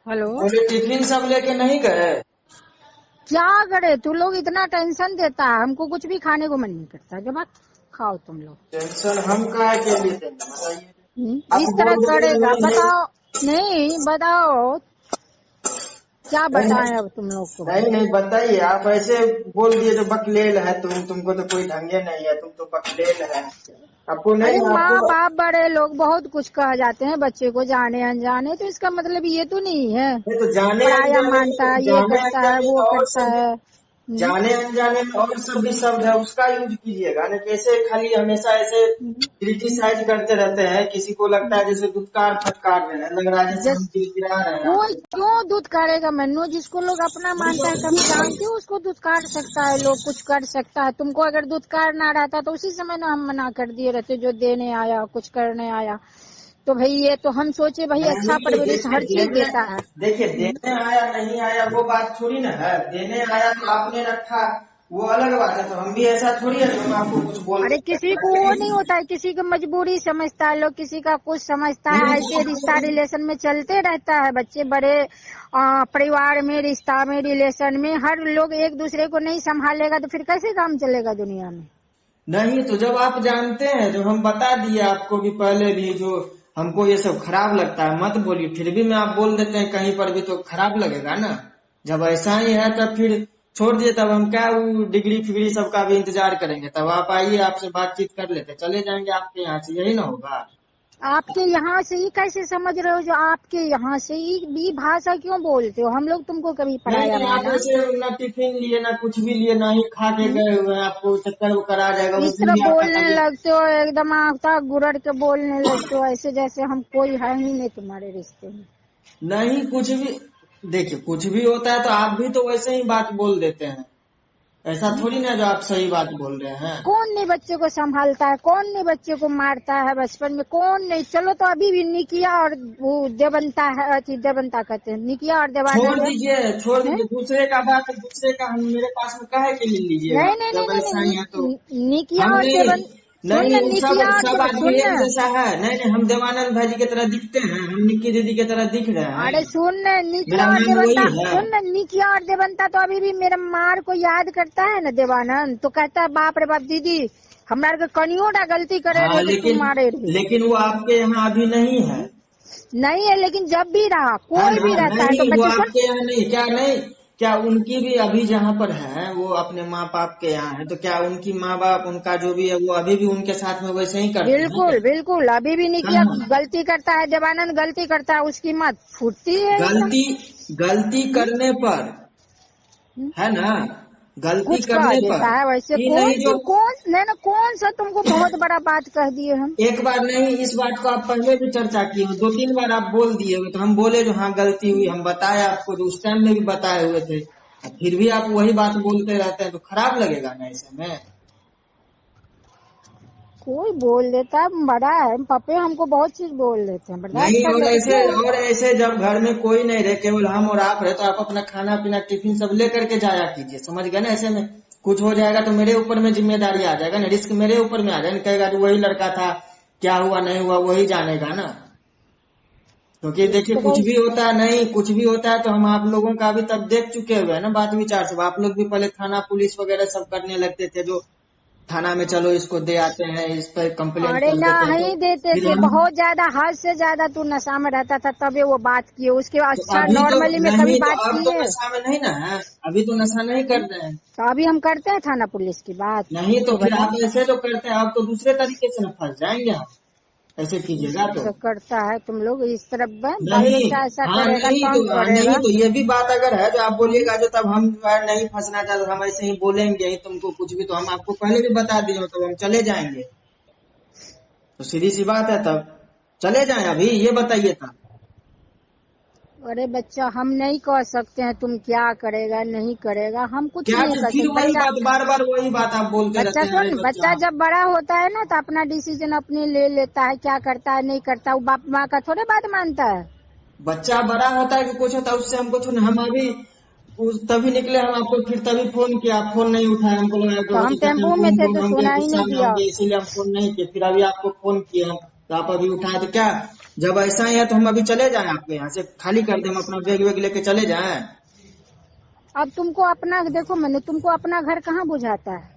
Hello. बोले tiffin सब लेके नहीं गए। क्या करे तू लोग, इतना टेंशन देता है हमको, कुछ भी खाने को मन नहीं करता। जब आप खाओ तुम लोग। टेंशन हम काहे के लिए देंगे बताइए। आप इस तरह बोल दिए करेगा, नहीं नहीं बताओ। नहीं बताओ, क्या नहीं बताएं अब तुम लोग को। नहीं नहीं बताइए। आप ऐसे बोल दिए तो बकलेल है तुमको तो कोई ढंगे नहीं है, तुम तो बकलेल है। आपको अरे नहीं माँ आपको बाप बड़े लोग बहुत कुछ कह जाते हैं बच्चे को, जाने अनजाने, तो इसका मतलब ये तो नहीं है। नहीं तो जाने पराया अनजाने मानता में है, ये जाने करता है, अनजाने वो में और करता सब भी है। जाने अनजाने में और सब भी शब्द है उसका यूज कीजिएगा ना। कैसे खाली हमेशा ऐसे क्रिटिसाइज करते रहते हैं, किसी को लगता है जैसे दुत्कार फटकार रहे हैं, लग रहा है जैसे हम जस गिरा रहे हैं कोई आपको। क्यों दूध काटेगा मन्नू, जिसको लोग अपना मानता है, कभी जानते हो उसको दूध काट सकता है, लोग कुछ कर सकता है। तुमको अगर दूध काटना रहता तो उसी समय ना हम मना कर दिए रहते, जो देने आया कुछ करने आया। तो भाई ये तो हम सोचे भाई अच्छा नहीं परवरिश देखिए हर चीज देने देता है। देखिए देने आया नहीं आया वो बात थोड़ी ना है। देने आया तो आपने रखा, वो अलग बात है। तो हम भी ऐसा थोड़ी है कि हम आपको कुछ बोल अरे देते किसी हैं, को रखे वो नहीं नहीं। होता है, किसी की मजबूरी समझता है लोग, किसी का कुछ समझता है। नहीं तो ऐसे रिश्ता रिलेशन में चलते रहता है, बच्चे बड़े परिवार में, रिश्ता में, रिलेशन में हर लोग एक दूसरे को नहीं संभालेगा तो फिर कैसे काम चलेगा दुनिया में। नहीं तो जब आप जानते हैं, जब हम बता दिए आपको भी पहले भी, जो हमको ये सब खराब लगता है मत बोलिए, फिर भी मैं आप बोल देते हैं कहीं पर भी तो खराब लगेगा ना। जब ऐसा ही है तब फिर छोड़ दिए। तब हम क्या वो डिग्री फिग्री सबका भी इंतजार करेंगे। तब आप आइए, आपसे बातचीत कर लेते, चले जाएंगे आपके यहाँ से, यही ना होगा। आपके यहाँ से ही कैसे समझ रहे हो, जो आपके यहाँ से ही भी भाषा क्यों बोलते हो। हम लोग तुमको कभी नहीं पराया नहीं आप माना। ऐसे ना टिफिन लिए ना कुछ भी लिए ना ही खा के हम्म? गए हुए हैं, आपको चक्कर वक्कर आ जाएगा इस उस दिन तरह भी आपका बोलने तबीयत। लगते हो, एकदम आता गुरड़ के बोलने लगते हो, ऐसे जैसे हम कोई है ही नहीं तुम्हारे रिश्ते में। नहीं कुछ भी, देखिए कुछ भी होता है तो आप भी तो वैसे ही बात बोल देते हैं। ऐसा थोड़ी ना जो आप सही बात बोल रहे हैं। कौन नहीं बच्चे को संभालता है, कौन नहीं बच्चे को मारता है बचपन में, कौन नहीं। चलो तो अभी भी निकिया और वो देवंता है, अति देवंता कहते हैं, निकिया और छोड़ देवानंद दीजिए छोड़ है। दीजिए, दूसरे का बात दूसरे का हम मेरे पास में काहे के लिए लीजिएगा। नहीं नहीं नहीं जब नहीं ऐसा ही नहीं, है तो निकिया हम और नहीं देवन। नहीं सुन नहीं न, वो सब निकिया और सब आदमी सुन एक न। जैसा है। नहीं नहीं हम देवानंद भाई जी की तरह दिखते हैं, हम निक्की दीदी की तरह दिख रहे हैं। अरे सुन न, निकिया मेरा और नाम देवंता, वही है। सुन न, निकिया और देवंता तो अभी भी मेरे मार को याद करता है न। देवानंद तो कहता है बाप रे बाप दीदी, हमारे के कनियो ना गलती करे हाँ रहे तो तुम मारे रहे। लेकिन वो आपके यहाँ अभी नहीं है। नहीं है, लेकिन जब भी रहा, है कोई ना। भी रहता है तो नहीं वो बच्चे सुन। आपके यहाँ नहीं, क्या नहीं, क्या उनकी भी अभी जहाँ पर है वो अपने माँ बाप के यहाँ है, तो क्या उनकी माँ बाप उनका जो भी है वो अभी भी उनके साथ में वैसे ही करते हैं क्या। बिल्कुल बिल्कुल, अभी भी निकिया कहाँ गलती करता है, देवानंद गलती करता है, उसकी मत फूटती है एकदम। गलती गलती हम्म? करने पर, हम्म? है ना, गलती कुछ कह करने देता पर है वैसे, ही कौन नहीं जो। तुम कौन नहीं ना, कौन सा तुमको बहुत बड़ा बात कह दिए हम। एक बार नहीं, इस बात को आप पहले भी चर्चा किए हो, दो तीन बार आप बोल दिए हुए, तो हम बोले जो हाँ गलती हुई, हम बताए आपको, जो उस टाइम में भी बताए हुए थे। फिर भी आप वही बात बोलते रहते हैं तो खराब लगेगा ना ऐसे में। कोई बोल देता है, बड़ा है पप्पे, हमको बहुत चीज बोल देते हैं, बर्दाश्त नहीं कर लेते क्यों। और ऐसे जब घर में कोई नहीं रहे, केवल हम और आप रहे, तो आप अपना खाना पीना टिफिन सब लेकर के जाया कीजिए, समझ गए ना। ऐसे में कुछ हो जाएगा तो मेरे ऊपर में जिम्मेदारी आ जाएगा ना, रिस्क मेरे ऊपर में आ जाएगा। कहेगा कि वही लड़का था, क्या हुआ नहीं हुआ वही जानेगा ना। क्योंकि इस देखिए कुछ तरह भी होता है, नहीं कुछ भी होता है तो हम आप लोगों का अभी तक देख चुके हुए हैं ना बात विचार सब। आप लोग भी पहले थाना पुलिस वगैरह सब करने लगते थे, जो थाना में चलो इसको दे आते हैं, इस पर कंप्लेंट अरे कर देते हैं, तो नहीं देते फिर थे, हम बहुत ज्यादा, हद से ज्यादा तू नशा में रहता था तभी वो बात किए, उसके बाद तो अच्छा अभी तो नॉर्मली में कभी नहीं, तो बात अब तो किए। नशा में नहीं ना है, अभी तो नशा नहीं कर रहे हैं। तो अभी हम करते हैं थाना पुलिस की बात। नहीं तो तो फिर बताओ, आप ऐसे तो करते हैं, आप तो दूसरे तरीके से न फंस जाएंगे आप, ऐसे कीजिएगा तो। तो करता है तुम लोग इस तरफ में, बाल नहीं बच्चा ऐसा हाँ करेगा, नहीं तो तंग करेगा। ये भी बात अगर है जो आप हम्म? बोलिएगा जो, तब हम जो है नहीं फंसना चाहते, हम ऐसे ही बोलेंगे ही तुमको कुछ भी, तो हम आपको पहले भी बता दिए हो, तो हम चले जाएंगे। तो सीधी सी बात है, तब चले जाएं अभी, ये बताइए था। अरे बच्चा, हम नहीं कह सकते हैं तुम क्या करेगा नहीं करेगा, हम कुछ क्या नहीं कर फिर सकते वही बच्चा। बात, बार बार वही बात आप बोलते बच्चा रहते हैं, अरे सुन, बच्चा बच्चा। जब बड़ा होता है ना तो अपना डिसीजन अपने ले लेता है, क्या करता है नहीं करता, वो बाप माँ का थोड़े बात मानता है। बच्चा बड़ा होता है कि कुछ होता है उससे हमको थोड़ा, हम अभी तभी निकले, हम आपको फिर तभी फोन किया, आप फोन नहीं उठाए, हमको लगा कि तो हो हम सकता है टेम्पो टेम्पो में थे उम्पो में तो होंगे, सुना ही गुस्सा नहीं में दिया। होंगे, इसीलिए हम फोन नहीं किए। फिर अभी आपको फोन किए हम, तो आप अभी उठाए, तो क्या जब ऐसा ही है तो हम अभी चले जाएं, आपके यहाँ से खाली कर दें, हम अपना बैग वैग लेके चले जाएं। अब तुमको अपना देखो, मैंने तुमको अपना घर कहाँ बुझाता है,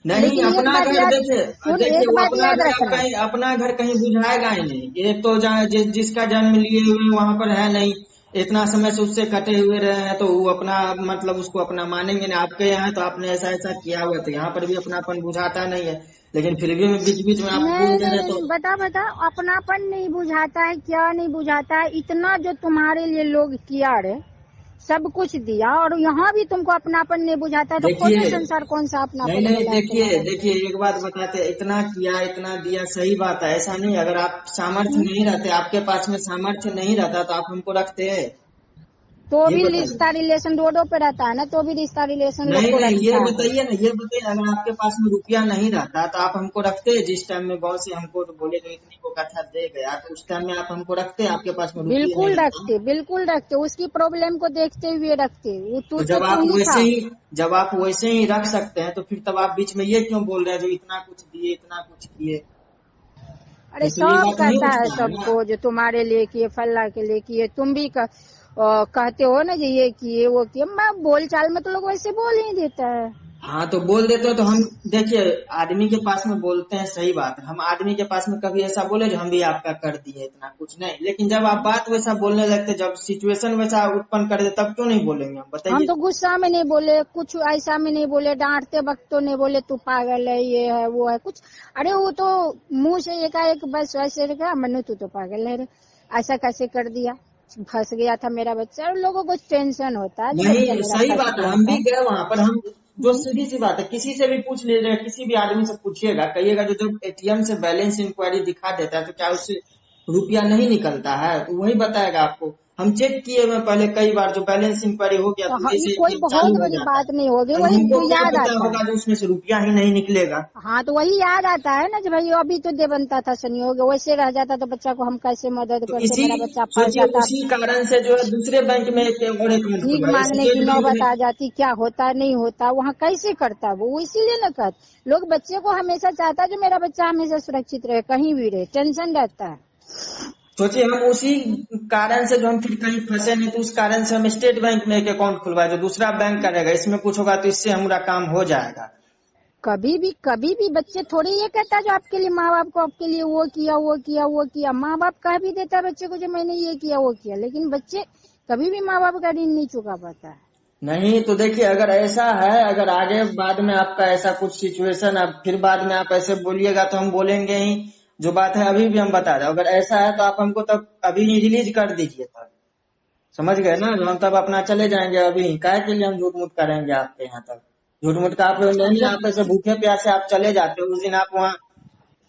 नहीं, लेकिन एक अपना बात घर याद देखिए, सुन, देखिए एक वो बात अपना याद घर आप रखना। कहीं, अपना घर कहीं बुझाएगा ही नहीं। एक तो जहाँ जिसका जन्म लिए हुए वहां पर है नहीं, इतना समय से उससे कटे हुए रहे हैं, तो वो अपना मतलब उसको अपना मानेंगे नहीं। आपके यहाँ है तो आपने ऐसा ऐसा किया हुआ है, तो यहाँ पर भी अपनापन बुझाता नहीं है, लेकिन फिर भी बीच बीच में आप नहीं बोल दे नहीं रहे नहीं तो। नहीं, बता अपनापन नहीं बुझाता है, क्या नहीं बुझाता है, इतना जो तुम्हारे लिए लोग किया रे, सब कुछ दिया, और यहाँ भी तुमको अपनापन नहीं बुझाता है, तो खोजो देखिए, संसार कौन सा नहीं अपनापन नहीं, बोला है देखिए तुम्हारा। देखिए, एक बात बताते, इतना किया इतना दिया सही बात है, ऐसा नहीं। अगर आप सामर्थ्य हम्म? नहीं रहते, आपके पास में सामर्थ्य नहीं रहता तो आप हमको रखते। तो ये भी बताइए। रिश्ता रिलेशन रोडों पे रहता है ना, तो भी रिश्ता रिलेशन लोग नहीं को नहीं, ये रखता है। बताइए ना, ये बताइए, अगर आपके पास में रुपया नहीं रहता तो आप हमको रखते। जिस टाइम में बहुत से हमको तो बोले जो इतनी को कथा दे गया, तो उस टाइम में आप हमको रखते, आपके पास में रुपये नहीं बिल्कुल रहता। रखते, बिल्कुल रखते, उसकी प्रॉब्लम को देखते हुए रखते, वो तो तो जब तू आप ही वैसे था। ही, जब आप वैसे ही रख सकते हैं, तो फिर तब आप बीच में ये क्यों बोल रहे हैं जो इतना कुछ दिए इतना कुछ किए। अरे फिर तो ये सब बात नहीं कहता है उठता है ना। सबको, जो तुम्हारे लिए किए, फल्ला के लिए किए, तुम भी कहते हो ना, जो ये किए वो किए, मैं बोल चाल में तो लोग वैसे बोल ही देता है। हाँ, तो बोल देते हो तो हम, देखिए आदमी के पास में बोलते हैं, सही बात है, हम आदमी के पास में कभी ऐसा बोले जो हम भी आपका कर दिए, इतना कुछ नहीं। लेकिन जब आप बात वैसा बोलने लगते, जब सिचुएशन वैसा उत्पन्न कर दे, तब क्यों नहीं बोलेंगे हम, हम बताइए। तो गुस्सा में नहीं बोले, कुछ ऐसा में नहीं बोले, डांटते वक्त तो नहीं बोले तू पागल है, ये है वो है कुछ। अरे वो तो मुंह से एकाएक बस वैसे कहा, मनु तू तो पागल है रे, ऐसा कैसे कर दिया, फंस गया था मेरा बच्चा। और लोगों को टेंशन होता है जो बच्चा नहीं, मेरा सही फंस बात है, गया हम था। भी गए वहां पर। हम जो हम्म। सीधी सी बात है, किसी से भी पूछ लीजिएगा, किसी भी आदमी से पूछिएगा, कहिएगा जो जब एटीएम से बैलेंस इंक्वायरी दिखा देता है तो क्या उससे रुपया नहीं निकलता है, तो वही बताएगा आपको। हम चेक किए हुए पहले कई बार, जो बैलेंस इंक्वायरी हो गया तो तो वही ये से कोई एटीएम बहुत चालू हो बड़ी जाता है। बात नहीं होगी, अब वही हमको तो क्या याद पता आता है। होगा जो उसमें से रुपया ही नहीं निकलेगा। हाँ तो वही याद आता है ना, जब भाई अभी तो दे बनता था संयोग, वैसे रह जाता तो बच्चा को हम कैसे मदद तो करते, इसी, मेरा बच्चा फंस सोचिए जाता, उसी कारण से जो है दूसरे बैंक में एक और अकाउंट भीख खुलवाया, मांगने की स्टेट बैंक नौबत में। आ जाती, क्या होता नहीं होता, वहाँ कैसे करता वो इसीलिए न कर। लोग बच्चे को हमेशा चाहता है जो मेरा बच्चा हमेशा सुरक्षित रहे, कहीं भी रहे, टेंशन रहता है। सोचिए हम उसी कारण से जो हम फिर कहीं फंसे नहीं, तो उस कारण से हम स्टेट बैंक में एक अकाउंट खुलवाए, जो दूसरा बैंक करेगा, इसमें कुछ होगा तो इससे हमारा काम हो जाएगा। कभी भी बच्चे थोड़ी ये कहता है जो आपके लिए माँ बाप को आपके लिए वो किया वो किया वो किया, माँ बाप कह भी देता है बच्चे को जो मैंने ये किया वो किया, लेकिन बच्चे कभी भी माँ बाप का ऋण नहीं चुका पाता है। नहीं तो देखिए, अगर ऐसा है, अगर आगे बाद में आपका ऐसा कुछ सिचुएशन, अब फिर बाद में आप ऐसे बोलिएगा तो हम बोलेंगे ही। जो बात है अभी भी हम बता रहे हैं, अगर ऐसा है तो आप हमको तब अभी ही रिलीज कर दीजिए, तब समझ गए ना, हम तब अपना चले जाएंगे। अभी काहे के लिए हम झूठ मूठ करेंगे आपके यहाँ तक। झूठ मूठ का आप अब नहीं, जब आप ऐसे भूखे प्यासे आप चले जाते हो। उस दिन आप वहाँ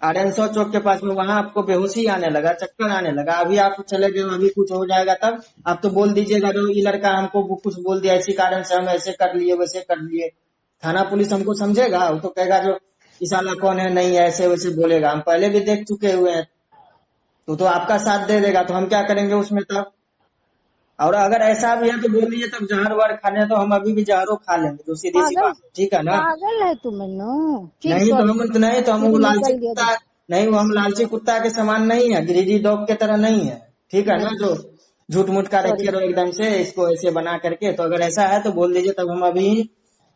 आर्यन चौक के पास में, वहां आपको बेहोशी आने लगा, चक्कर आने लगा, अभी आप चले गए, अभी कुछ हो जाएगा तब आप तो बोल दीजिएगा जो ये लड़का हमको कुछ बोल दिया, इसी कारण से हम ऐसे कर लिए वैसे कर लिए। थाना पुलिस हमको समझेगा, वो तो कहेगा जो इस साला कौन है, नहीं है, ऐसे वैसे बोलेगा। हम पहले भी देख चुके हुए हैं, तो आपका साथ दे देगा, तो हम क्या करेंगे उसमें तब। और अगर ऐसा भी है तो बोलिए, तब जहर वहर खाने हैं, तो हम अभी भी जहरों खा लेंगे, जो सीधी सी पागल बात है, ठीक है ना। पागल है तू मनु, ठीक नहीं तो सॉरी, हम, नहीं तो हम फिर वो लालची निकल कुत्ता, गया। नहीं वो हम लालची कुत्ता के समान नहीं है, गिरिडी डॉग के तरह नहीं है, ठीक है ना, नहीं, जो झूठ मूठ का सॉरी। रखे रहो एकदम से इसको ऐसे बना करके। तो अगर ऐसा है तो बोल दीजिए, तब हम अभी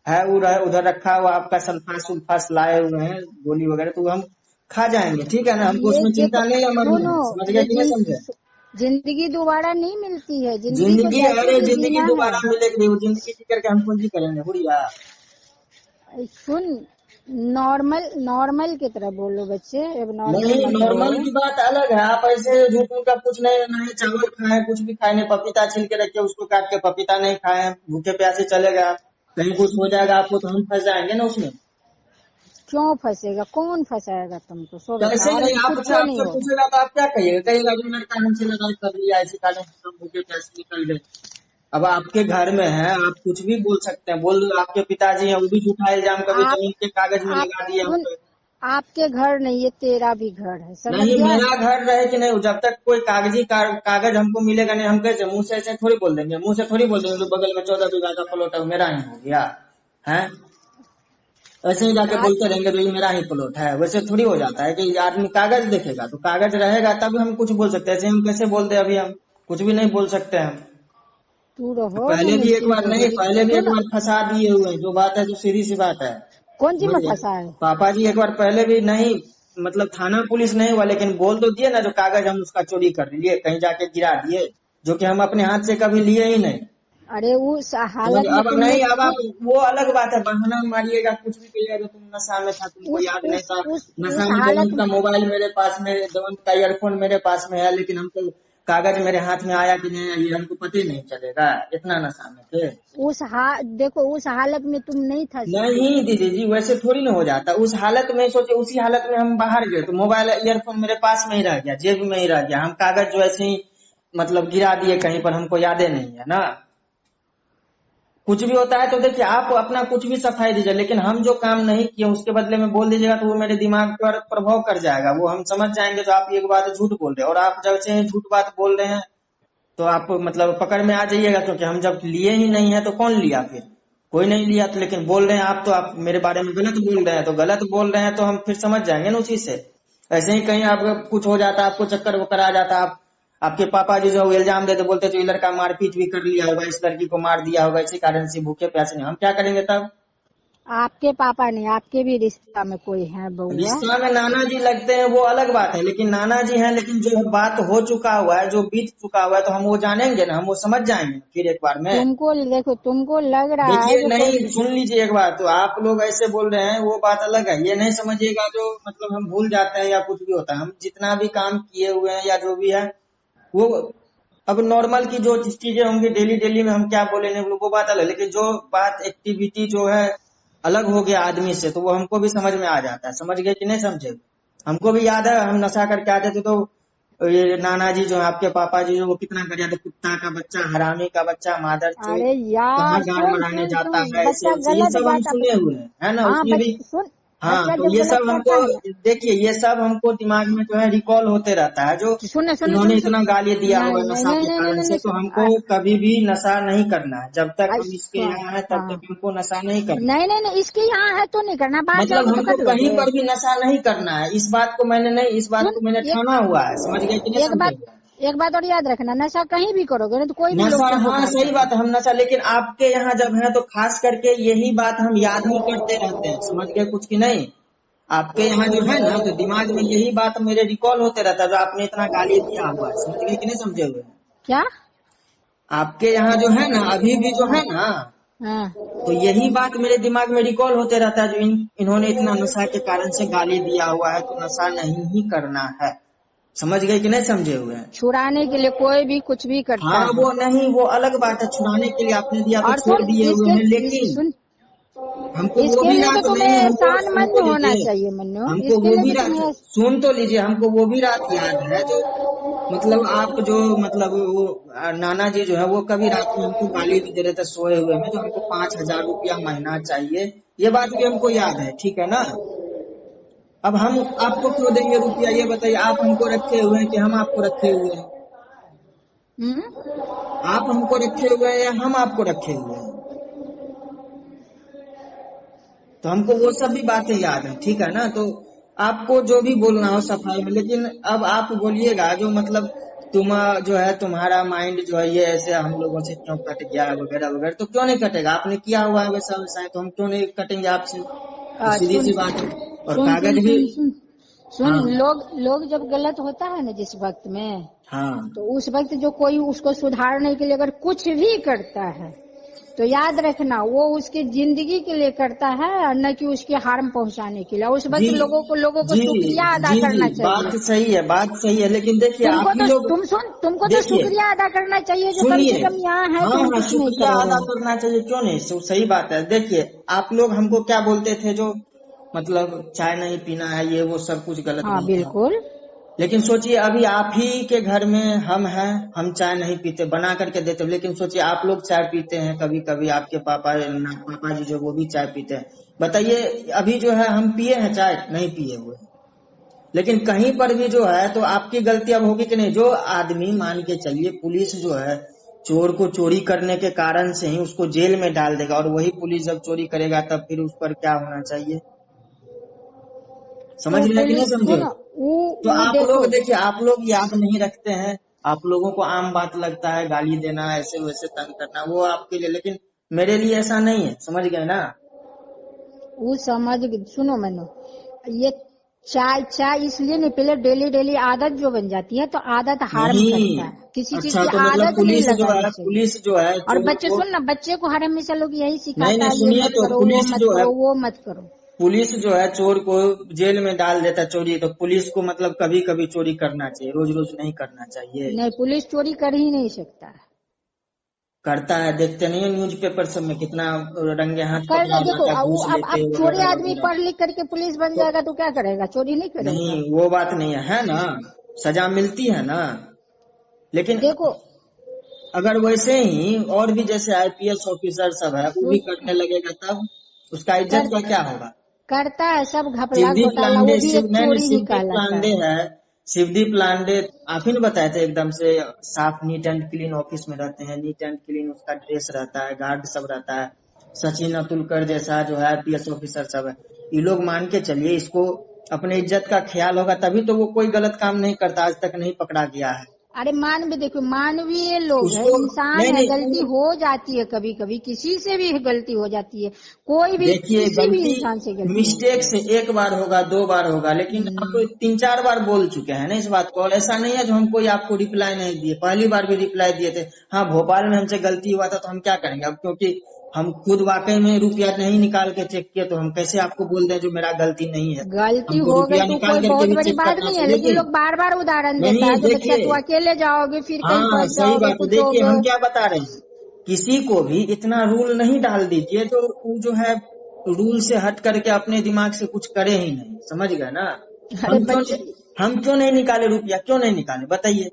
है उधर रखा हुआ आपका सल्फास उल्फास लाए हुए हैं, गोली वगैरह, तो हम खा जाएंगे, ठीक है ना, हमको ये उसमें देखो चिंता नहीं है मरने सुनो, में, समझ गए ये कि नहीं समझे। जिंदगी दोबारा नहीं मिलती है, जिंदगी को जिंदगी, जैसे अरे भी जिंदगी जीना है। दोबारा मिलेगी, वो जिंदगी जी करके हम पूंजी करेंगे बुढ़िया। सुन, नॉर्मल नॉर्मल की तरह बोलो बच्चे, अब नॉर्मल नहीं, मत नॉर्मल रहो। की बात अलग है, आप ऐसे झूठ मूठ का कुछ नहीं, नहीं चावल खाए, कुछ भी खाए नहीं, पपीता छिल के रखे उसको काट के पपीता नहीं खाए, भूखे प्यासे चले गए, कहीं कुछ हो जाएगा आपको तो हम फंस जाएंगे ना उसमें। क्यों फंसेगा, कौन फंसाएगा तुमको, सो कैसे बता, और नहीं, अभी आपसे कुछ नहीं आपसे होगा। पूछेगा तो आप क्या कहिएगा, कहिएगा जो लड़का हमसे लड़ाई कर लिया, ऐसे कारण से हम भूखे प्यासे निकल गए। अब आपके घर में है, आप कुछ भी बोल सकते हैं, बोल दो आपके पिताजी हैं, वो भी झूठा इल्जाम कभी आप जमीन के कागज में आप लगा दिए हम सुन, पे। आपके घर नहीं, ये तेरा भी घर है, समझ नहीं, गया। मेरा घर रहे कि नहीं, जब तक कोई कागजी कागज हमको मिलेगा नहीं, हम कैसे मुंह से ऐसे थोड़ी बोल देंगे, मुंह से थोड़ी बोल देंगे जो बगल में 14 बीघा का प्लॉट है वो मेरा ही हो गया है। ऐसे ही जाके आज बोलते रहेंगे तो ये मेरा ही प्लॉट है। वैसे थोड़ी हो जाता है कि आदमी कागज देखेगा, तो कागज रहेगा तब हम कुछ बोल सकते हैं। ऐसे हम कैसे बोल दे, अभी हम कुछ भी नहीं बोल सकते हैं। तू रहो ना पहले भी एक बार निश्चिंत नहीं, होके। पहले भी एक सुन, बार फंसा दिए हुए हैं, जो बात है जो सीधी सी बात है। कौन सी में समझे, फंसा है? पापा जी एक बार पहले भी नहीं, मतलब थाना पुलिस नहीं हुआ, लेकिन बोल तो दिए ना, जो कागज हम उसका चोरी कर लिए, कहीं जाके गिरा दिए, जो कि हम अपने हाथ से कभी लिए ही नहीं। अरे उस समझ, हालत में अब तुमने नहीं, अब आप सुन, वो अलग बात है, बहाना मारिएगा, कुछ भी कहिएगा, तो तुम नशा में था, तुमको उस याद नहीं उस था। उस नशा उस में हालत देवंत का में मोबाइल मेरे पास में, देवंत का ईयरफोन मेरे पास में है, लेकिन हमको कागज मेरे हाथ में आया कि नहीं ये हमको पता ही नहीं चलेगा, इतना नशा में थे। देखो उस हालत में तुम नहीं था नहीं दीदी जी, वैसे थोड़ी ना हो जाता। उस हालत में सोचे, उसी हालत में हम बाहर गए तो मोबाइल ईयरफोन मेरे पास में ही रह गया, जेब में ही रह गया, हम कागज जो ऐसे ही मतलब गिरा दिए कहीं पर, हमको यादें नहीं है ना। कुछ भी होता है तो देखिए, आप अपना कुछ भी सफाई दीजिए, लेकिन हम जो काम नहीं किए उसके बदले में बोल दीजिएगा, तो वो मेरे दिमाग पर प्रभाव कर जाएगा, वो हम समझ जाएंगे तो आप एक बात झूठ बोल रहे हैं। और आप जब से झूठ बात बोल रहे हैं तो आप मतलब पकड़ में आ जाइएगा, क्योंकि हम जब लिए ही नहीं है तो कौन लिया फिर, कोई नहीं लिया। तो लेकिन बोल रहे हैं आप, तो आप मेरे बारे में गलत बोल रहे हैं, तो गलत बोल रहे हैं तो हम फिर समझ जाएंगे ना उसी से। ऐसे ही कहीं आप कुछ हो जाता, आपको चक्कर वक्कर आ जाता, आप आपके पापा जी जो इल्जाम देते, बोलते तो ये लड़का मारपीट भी कर लिया होगा, इस लड़की को मार दिया होगा, इसी कारण से भूखे प्यासे नहीं, हम क्या करेंगे तब। आपके पापा नहीं, आपके भी रिश्ता में कोई है बउआ। रिश्ता में नाना जी लगते हैं वो अलग बात है, लेकिन नाना जी हैं, लेकिन जो बात हो चुका हुआ है, जो बीत चुका हुआ है, तो हम वो जानेंगे ना, हम वो समझ जाएंगे फिर एक बार में। तुमको देखो, तुमको लग रहा है देखिए, जो कोई। नहीं सुन लीजिए एक बात, तो आप लोग ऐसे बोल रहे हैं वो बात अलग है, ये नहीं समझिएगा जो मतलब हम भूल जाते हैं या कुछ भी होता है। हम जितना भी काम किए हुए हैं या जो भी है वो, अब नॉर्मल की जो चीजें होंगी डेली डेली में हम क्या बोलेंगे वो बात अलग है, लेकिन जो बात एक्टिविटी जो है अलग हो गया आदमी से, तो वो हमको भी समझ में आ जाता है। समझ गए कि नहीं समझे। हमको भी याद है, हम नशा करके आते थे तो ये नाना जी जो है, आपके पापा जी जो, वो कितना कर जाते, कुत्ता का बच्चा, हरामी का बच्चा, मादर चोद, अरे कहाँ यार गाड़ सुन मराने सुन जाता सुन, है, ऐसे बच्चा वैसे, ये गलत सब हम बात सुने हुए हैं, है ना, हाँ उसमें भी। सुन, हाँ, बच्चा तो जब ये गलत सब हमको, करता है। देखिए ये सब हमको दिमाग में जो है रिकॉल होते रहता है, जो सुन सुन इन्होंने सुन सुन, इतना गाली दिया होगा नहीं नहीं नशा नहीं के नहीं नहीं कारण नहीं, से, नहीं तो सुन हमको कभी भी नशा नहीं करना है। जब तक हम इसके सुन, यहाँ है तब हाँ, तक हमको नशा नहीं करना। नहीं नहीं नहीं, इसके यहाँ है तो नहीं करना, बाहर मतलब जाओगे तो हमको कर कहीं लोगे। पर भी नशा नहीं करना है, इस बात को मैंने नहीं, इस बात सुन, को मैंने एक ठाना हुआ है। समझ गए कि नहीं एक समझे। बात एक बात और याद रखना, नशा कहीं भी करोगे ना तो कोई भी नशा, लोग तुमको हाँ मार सही सकते बात है, हम नशा, लेकिन आपके यहाँ जब है तो खास करके यही बात हम याद ही करते रहते हैं। समझ गए कुछ की नहीं। आपके यहाँ जो है ना, तो दिमाग में यही बात मेरे रिकॉल होते रहता है, जो आपने इतना गाली दिया हुआ है। समझ गए कि नहीं समझे हुए। क्या। आपके यहाँ जो है ना, अभी भी जो है ना, हाँ, तो यही बात मेरे दिमाग में रिकॉल होते रहता है, जो इन्होंने इतना नशा के कारण से गाली दिया हुआ है, तो नशा नहीं ही करना है। समझ गए कि नहीं समझे हुए हैं। छुड़ाने के लिए कोई भी कुछ भी करता हाँ, है। वो नहीं, वो अलग बात है, छुड़ाने के लिए आपने दिया तो और छोड़ सुन, दिए हुए हैं, लेकिन सुन, हमको वो इसके भी लिए तो रात तुम्हें नहीं, हमको एहसानमंद हमको होना लीजिए, चाहिए मन्नू, हमको इसके वो लिए भी तो रात, तुम्हें। सुन तो लीजिए, हमको वो भी रात याद है, जो मतलब आप जो मतलब वो नाना जी जो है, वो कभी रात में हमको गाली भी दे रहे थे सोए हुए में, जो हमको 5,000 रुपया महीना चाहिए, ये बात भी हमको याद है, ठीक है ना। अब हम आपको क्यों देंगे रुपया, ये बताइए। आप हमको रखे हुए हैं कि हम आपको रखे हुए हैं। हम्म। आप हमको रखे हुए हैं या हम आपको रखे हुए हैं। तो हमको वो सब भी बातें याद है, ठीक है ना। तो आपको जो भी बोलना हो सफाई में, लेकिन अब आप बोलिएगा जो मतलब तुम जो है, तुम्हारा माइंड जो है ये ऐसे हम लोगों से क्यों कट गया वगैरह वगैरह, तो क्यों नहीं कटेगा, आपने किया हुआ है वैसा वैसा है, तो हम क्यों नहीं कटेंगे आपसे, तो सीधी सुन सी बात है। और सुन सुन कागज भी। सुन सुन सुन, हाँ लोग लोग जब गलत होता है ना जिस वक्त में, हाँ, तो उस वक्त जो कोई उसको सुधारने के लिए अगर कुछ भी करता है, तो याद रखना वो उसकी जिंदगी के लिए करता है और न कि उसके हार्म पहुंचाने के लिए। उस जी वक्त लोगों को जी शुक्रिया अदा जी जी, करना बात चाहिए। सही है, बात सही है, लेकिन देखिए आप ही लोग, तुमको तो देखिए शुक्रिया अदा करना चाहिए जो कम से सुनिए, कम यहाँ है, हाँ तुम हाँ, कुछ नहीं शुक्रिया कर अदा रहे हो। करना चाहिए, क्यों नहीं, सही बात है। देखिए आप लोग हमको क्या बोलते थे, जो मतलब चाय नहीं पीना है, ये वो सब कुछ गलत हाँ नहीं था, बिल्कुल। लेकिन सोचिए अभी आप ही के घर में हम हैं, हम चाय नहीं पीते, बना करके देते, लेकिन सोचिए आप लोग चाय पीते हैं कभी कभी, आपके पापा जी जो वो भी चाय पीते हैं। बताइए अभी जो है हम पिए हैं चाय, नहीं पिए हुए, लेकिन कहीं पर भी जो है तो आपकी गलती अब होगी कि नहीं। जो आदमी मान के चलिए पुलिस जो है चोर को चोरी करने के कारण से ही उसको जेल में डाल देगा, और वही पुलिस जब चोरी करेगा तब फिर उस पर क्या होना चाहिए? समझ तो रहे हैं कि नहीं पुलिस समझे? सुनो, तो वो आप देखो, लोग देखिए, आप लोग याद नहीं रखते हैं, आप लोगों को आम बात लगता है गाली देना, ऐसे वैसे तंग करना, वो आपके लिए, लेकिन मेरे लिए ऐसा नहीं है, समझ गए ना? वो समझ, सुनो मैंने, ये चाय चाय इसलिए नहीं, पहले डेली डेली आदत जो बन जाती है तो आदत हार्म नहीं। करता है, किसी चीज अच्छा, की तो मतलब आदत नहीं लगानी चाहिए। पुलिस जो है और चोर बच्चे को, सुन ना, बच्चे को हर हमेशा लोग यही नहीं सिखाता नहीं है, ये सुनिए, मत तो करो, वो मत करो, वो मत करो। पुलिस जो है चोर को जेल में डाल देता है चोरी, तो पुलिस को मतलब कभी कभी चोरी करना चाहिए, रोज रोज नहीं करना चाहिए। नहीं, पुलिस चोरी कर ही नहीं सकता है। करता है, देखते नहीं है न्यूज पेपर सब में कितना रंगे हाथ कर रहे, पकड़ा देखो जाता है, घूस अब लेते चोरी वगैरह आदमी वगैरह। पढ़ लिख करके पुलिस बन तो जाएगा तो क्या करेगा? चोरी नहीं नहीं, करेगा? वो बात नहीं है ना, सजा मिलती है ना। लेकिन देखो अगर वैसे ही और भी जैसे आईपीएस ऑफिसर सब है वो भी सुन, करने लगेगा, तब उसका इज्जत कर का क्या होगा? करता है सब घपला शिवदीप घोटाला, लांडे, वो भी एक नहीं नहीं, चोरी ही शिवदीप कहलाता लांडे है। है, शिवदीप लांडे, आप ही ने बताए थे, एकदम से साफ नीट एंड क्लीन ऑफिस में रहते हैं, नीट एंड क्लीन उसका ड्रेस रहता है, गार्ड सब रहता है। सचिन अतुलकर जैसा जो है आईपीएस ऑफिसर सब है, ये लोग मान के चलिए, इसको अपने इज्जत का ख्याल होगा तभी तो वो कोई गलत काम नहीं करता, आज तक नहीं पकड़ा गया है अरे मान भी देखो, मानवीय लोग है, उसको। इंसान नहीं है, नहीं, गलती हो जाती है, कभी कभी किसी से भी गलती हो जाती है, कोई भी देखिए, किसी भी गलती इंसान से गलती होती मिस्टेक है। से एक बार होगा, दो बार होगा, लेकिन आप हम्म, 3-4 बार बोल चुके हैं ना इस बात को, और ऐसा नहीं है जो हम कोई आपको रिप्लाई नहीं दिए, पहली बार भी रिप्लाई दिए थे। हाँ, भोपाल में हमसे गलती हुआ था तो हम क्या करेंगे अब, क्योंकि हम खुद वाकई में रुपया नहीं निकाल के चेक किए, तो हम कैसे आपको बोल दें जो मेरा गलती नहीं है? गलती हमको हो गई रुपया तो निकाल कोई करके बहुत भी बड़ी चेक बात करना नहीं है, चाहिए, लेकिन लेकिन लोग बार बार उदाहरण देता नहीं, है कि बच्चा तू देखिए, अकेले जाओगे, फिर कहीं हाँ फंस सही जाओगे, बात है, कुछ देखिए होगे। हम क्या बता रहे हैं, किसी को भी इतना रूल नहीं डाल दीजिए जो वो जो है रूल से हट करके अपने दिमाग से कुछ करे ही नहीं, समझ गए ना? अरे हम क्यों बच्चे, हम क्यों नहीं निकाले रुपया, क्यों नहीं निकाले बताइए?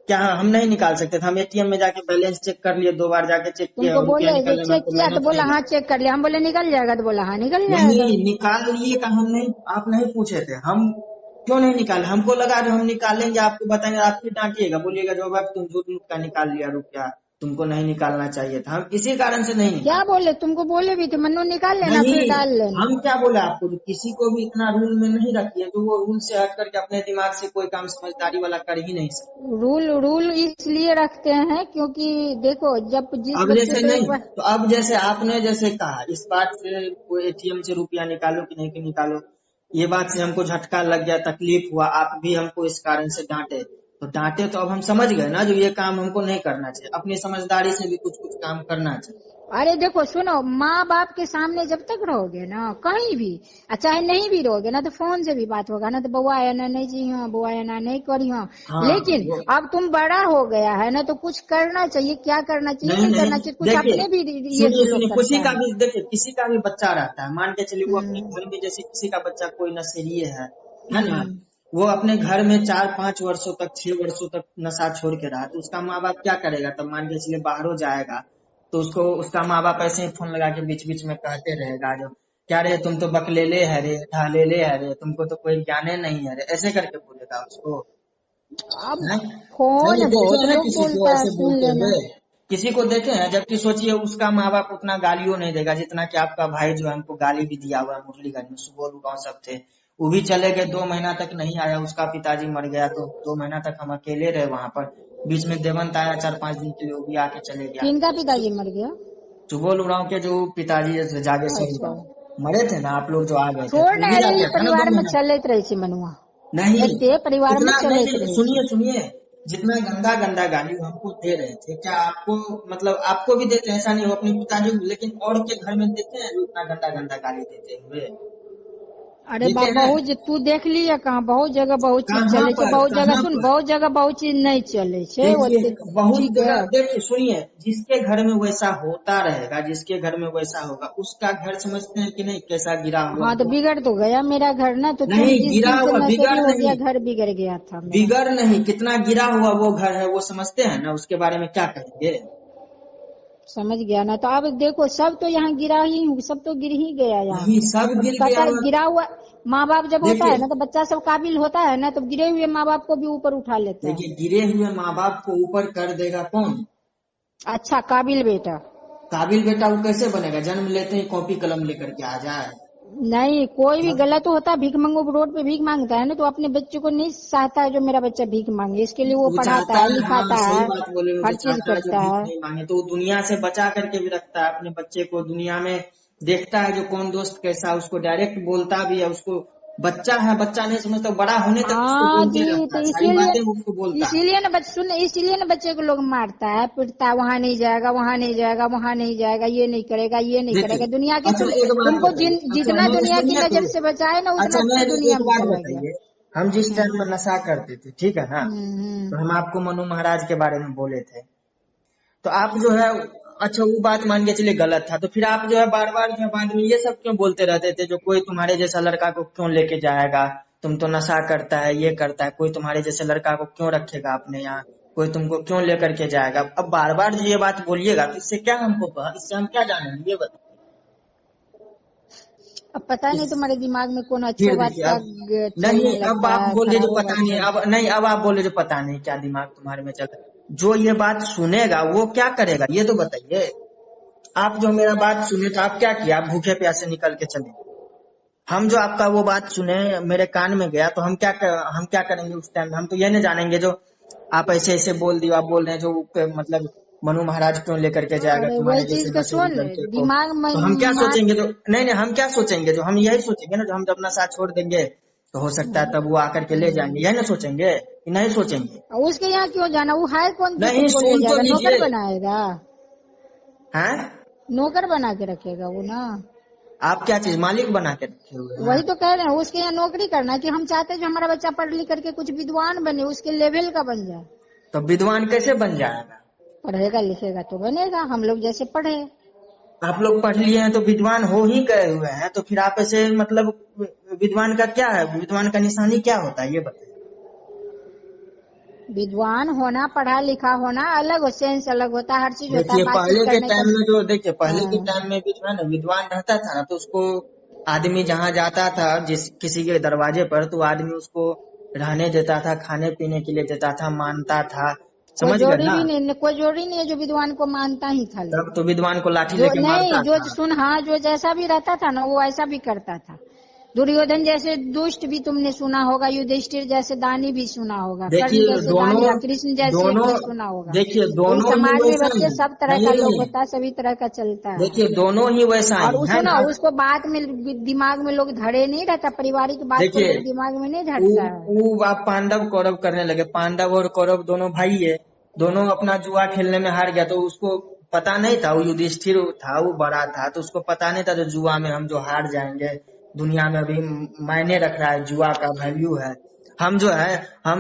क्या हम नहीं निकाल सकते थे? हम एटीएम में जाके बैलेंस चेक कर लिए, 2 बार जाके चेक किए, तुमको और रुपया बोले कि निकालने में चेक हमको किया तो मेहनत बोला नहीं हाँ लगा। चेक कर लिया, हम बोले निकल जाएगा तो बोला हाँ निकल नहीं, जाएगा। निकाल लिए का हम नहीं, आप नहीं पूछे थे, हम क्यों नहीं निकाले? हमको लगा जो हम निकालेंगे आपको बताएंगे, आप फिर डांटिएगा, बोलिएगा जो बात तुम झूठ मूठ का निकाल लिया रुपया, तुमको नहीं निकालना चाहिए था, हम इसी कारण से नहीं क्या निकाले। बोले? तुमको बोले भी थे मन्नू निकाल लेना नहीं, फिर डाल लेना। हम क्या बोले आपको, जो किसी को भी इतना रूल में नहीं रखिए जो वो रूल से हट करके अपने दिमाग से कोई काम समझदारी वाला कर ही नहीं सकते। रूल रूल इसलिए रखते हैं क्योंकि देखो, जब जिस अब बच्चे जैसे को नहीं, एक बार, तो अब जैसे आपने जैसे कहा इस बात से कोई एटीएम से रुपया निकालो कि नहीं कि निकालो, ये बात से हमको झटका लग गया, तकलीफ हुआ, आप भी हमको इस कारण से डांटे, तो डांटे तो अब हम समझ गए ना जो ये काम हमको नहीं करना चाहिए, अपनी समझदारी से भी कुछ कुछ काम करना चाहिए। अरे देखो सुनो, माँ बाप के सामने जब तक रहोगे ना, कहीं भी, चाहे नहीं भी रहोगे ना, तो फोन से भी बात होगा ना, तो बउआ है ना, नहीं जी हाँ, बुआ है ना, नहीं करी हाँ। हाँ लेकिन वो, अब तुम बड़ा हो गया है ना, तो कुछ करना चाहिए, क्या करना चाहिए, नहीं नहीं नहीं, करना चाहिए, कुछ देखिए, अपने भी ये सुनिए लोग सुनिए, किसी करता का है। भी देखिए, किसी का भी बच्चा रहता है, मान के चलिए वो अपने हम्म, घर में, जैसे किसी का बच्चा कोई नशेड़िए है ना, हम्म। वो अपने घर में 4-5 वर्षों तक, 6 वर्षों तक नशा छोड़ के रहा, तो उसका माँ बाप क्या करेगा? तब मान के चलिए बाहरों जाएगा, तो उसको उसका माँ बाप ऐसे ही फोन लगा के बीच बीच में कहते रहेगा जो, क्या रे तुम तो बकलेले है रे, ढालेले है रे, तुमको तो कोई ज्ञाने नहीं है रे, ऐसे करके बोलेगा उसको। अब हैं? नहीं फोन नहीं, देखे बहुत हैं लोग किसी को बोलता है, ऐसे सुन बोलते लेना। हुए? किसी को देखे हैं? जबकि सोचिए उसका माँ बाप उतना गालियों नहीं देगा जितना कि आपका भाई जो है हमको गाली भी दिया हुआ है, मुरलीगंज में सुबह गाँव सब थे, वो भी चले गए, 2 महीना तक नहीं आया, उसका पिताजी मर गया, तो 2 महीना तक हम अकेले रहे वहां पर। बीच में देवंत आया 4-5 दिन के लिए, वो भी आके चले गया। किनका पिताजी मर गया? सुबोल उरांव के जो पिताजी जैसे जागेश्वर अच्छा, उरांव मरे थे ना, आप लोग जो आ गए थे, छोड़ तो वो ना, भी आ अरे ई गया था ना परिवार में 2 महीना। चलत रहे छे मनुआ, नहीं, एक ते परिवार में इतना नहीं चलत नहीं, रहे छे। सुनिए सुनिए, जितना गंदा गंदा गाली वो हमको दे रहे थे, क्या आपको मतलब आपको भी देते हैं? ऐसा नहीं, वो अपने पिताजी को, लेकिन और के घर में देते हैं जो इतना गंदा गंदा गाली देते हुए, अरे देखे बाप, हैं? बहुत तू देख लिया कहाँ, बहुत जगह बहुत चीज कहाँ चले छे, पर, बहुत जगह कहाँ सुन, पर? बहुत जगह बहुत चीज नहीं चले छे, देखिए, ओते बहुत ठीक है। जगह देखिए, सुनिए, जिसके घर में वैसा होता रहेगा, जिसके घर में वैसा होगा, उसका घर समझते हैं कि नहीं कैसा गिरा हुआ हाँ तो हो? बिगड़ तो गया मेरा घर ना, तो तुम नहीं, जिस गिरा दिन से हुआ नशेड़ी बिगड़ हो गया, नहीं, घर बिगड़ गया था मेरा। बिगड़ नहीं, कितना गिरा हुआ वो घर है वो समझते हैं ना, उसके बारे में क्या कहेंगे? समझ गया ना, तो अब देखो सब तो यहाँ गिरा ही हूँ, सब तो गिर ही गया यहाँ। वही सब अब गिर गया पता है, हुआ। गिरा हुआ माँ बाप जब होता है देखिए ना, तो बच्चा सब काबिल होता है ना, तो गिरे हुए माँ बाप को भी ऊपर उठा लेता है। देखिए, गिरे हुए माँ बाप को ऊपर कर देगा कौन? अच्छा, काबिल बेटा। काबिल बेटा वो कैसे बनेगा? जन्म लेते ही कॉपी कलम लेकर के आ जाए? नहीं, कोई भी हाँ? गलत होता है, भीख मंगो रोड पे भीख मांगता है ना, तो अपने बच्चे को नहीं चाहता है जो मेरा बच्चा भीख मांगे, इसके लिए वो वो पढ़ाता चाहता है, है, हाँ लिखाता सही है, बात बोले, वो जो हर चीज चाहता है जो करता भीख है। नहीं मांगे, तो वो दुनिया से बचा करके भी रखता है अपने बच्चे को, दुनिया में देखता है जो कौन दोस्त कैसा है, उसको डायरेक्ट बोलता भी है, उसको बच्चा है, बच्चा नहीं समझता, बड़ा होने तक उसको हाँ बोलते जी, रहता तो है, सारी इसीलिए बातें उसको बोलता है। इसीलिए ना बच्चे सुन, इसीलिए ना बच्चे को लोग मारता है, पीटता है, वहाँ नहीं जाएगा, वहाँ नहीं जाएगा, वहाँ नहीं जाएगा, ये नहीं करेगा, ये नहीं करेगा, देखिए, दुनिया के अच्छा एक बात तुमको बताइए, अच्छा जितना मेरे दुनिया की सुनिए तो, नजर से बचाए ना, अच्छा उतना तू मेरे दुनिया एक में बात चला गया। बताइए, हम जिस हम्म टाइम में नशा करते थे, ठीक है ना, हम्म। तो हम आपको मनु महाराज के बारे में बोले थे, तो आप जो है, अच्छा वो बात मान के चलिए गलत था, तो फिर आप जो है बार बार जो है बाद में ये सब क्यों बोलते रहते थे, जो कोई तुम्हारे जैसा लड़का को क्यों लेके जाएगा, तुम तो नशा करता है, ये करता है, कोई तुम्हारे जैसे लड़का को क्यों रखेगा अपने यहाँ, कोई तुमको क्यों लेकर के जाएगा? अब बार बार जो ये बात बोलिएगा तो इससे क्या हमको, इससे हम क्या जानेंगे ये बताइए। अब पता नहीं इस तुम्हारे दिमाग में कौन अच्छो फिर बात देखिए का अब, नहीं चलने अब लगता आप है, बोलिए जो खराबो पता बात नहीं, अब नहीं, अब आप बोले जो पता नहीं क्या दिमाग तुम्हारे में चल रहा है, जो ये बात सुनेगा वो क्या करेगा ये तो बताइए। आप जो मेरा बात सुने तो आप क्या किया? आप भूखे प्यासे निकल के चले। हम जो आपका वो बात सुने मेरे कान में गया तो हम क्या करेंगे उस टाइम? हम तो ये नहीं जानेंगे जो आप ऐसे ऐसे बोल दियो, आप बोल रहे हैं जो मतलब मनु महाराज क्यों लेकर के जाएगा अरे वही तुम्हारे चीज जैसे का नशेड़ी सुन, लड़के को? दिमाग में तो हम क्या मार। सोचेंगे जो, नहीं नहीं, हम क्या सोचेंगे जो, हम यही सोचेंगे ना जो हम जब नशा छोड़ देंगे तो हो सकता है तब वो आकर के ले जाएंगे, यही ना सोचेंगे कि नहीं सोचेंगे? उसके यहाँ क्यों जाना, वो है कौन जो नहीं तुमको ले सुन तो जाएगा, नौकर लीजिए। बनाएगा, हैं? नौकर बना के रखेगा वो ना। आप क्या चीज मालिक बना के रखे हुए हैं? वही तो कह रहे हैं, उसके यहाँ नौकरी करना है कि हम चाहते हैं जो हमारा बच्चा पढ़ लिख करके कुछ विद्वान बने, उसके लेवल का बन जाए। तो विद्वान कैसे बन जाएगा? पढ़ेगा लिखेगा तो बनेगा, हम लोग जैसे पढ़े। आप लोग पढ़ लिए हैं तो विद्वान हो ही गए हुए हैं, तो फिर आप ऐसे मतलब विद्वान का क्या है, विद्वान का निशानी क्या होता है ये बताइए। विद्वान होना, पढ़ा लिखा होना अलग हो, सेंस अलग होता है, हर चीज होता है, देखिए बातचीत पहले के करने का। टाइम में जो, देखिए पहले के हाँ। टाइम में भी जो है ना विद्वान रहता था ना, तो उसको आदमी जहाँ जाता था जिस किसी के दरवाजे पर, तो आदमी उसको रहने देता था, खाने पीने के लिए देता था, मानता था, कोई समझ गए जोड़ी ना? भी नहीं, कोई जोड़ी नहीं है जो विद्वान को मानता ही था तब लोग। तो विद्वान को लाठी जो लेके नहीं, मारता जो था। सुन, हाँ, जो जैसा भी रहता था ना वो ऐसा भी करता था। दुर्योधन जैसे दुष्ट भी तुमने सुना होगा, युधिष्ठिर जैसे दानी भी सुना होगा, कर्ण देखिए जैसे दानी, दोनों, कृष्ण जैसे दोनों, भी सुना होगा। देखिए तो इस दोनों ही समाज में वैसा बच्चे है, सब तरह नहीं का लोग नहीं, होता है, सभी तरह का चलता है। देखिए दोनों ही वैसा और ही है सुनो, ना। उसको बात में दिमाग में लोग धरे नहीं रहता, पारिवारिक बात को देखिए लोग दिमाग में नहीं धरता है। वो आप पांडव कौरव करने लगे, पांडव और कौरव दोनों भाई है, दोनों अपना जुआ खेलने में हार गया, तो उसको पता नहीं था, वो युधिष्ठिर था, वो बड़ा था, तो उसको पता नहीं था जो जुआ में हम जो हार जाएंगे, दुनिया में अभी मायने रख रहा है, जुआ का वैल्यू है। हम जो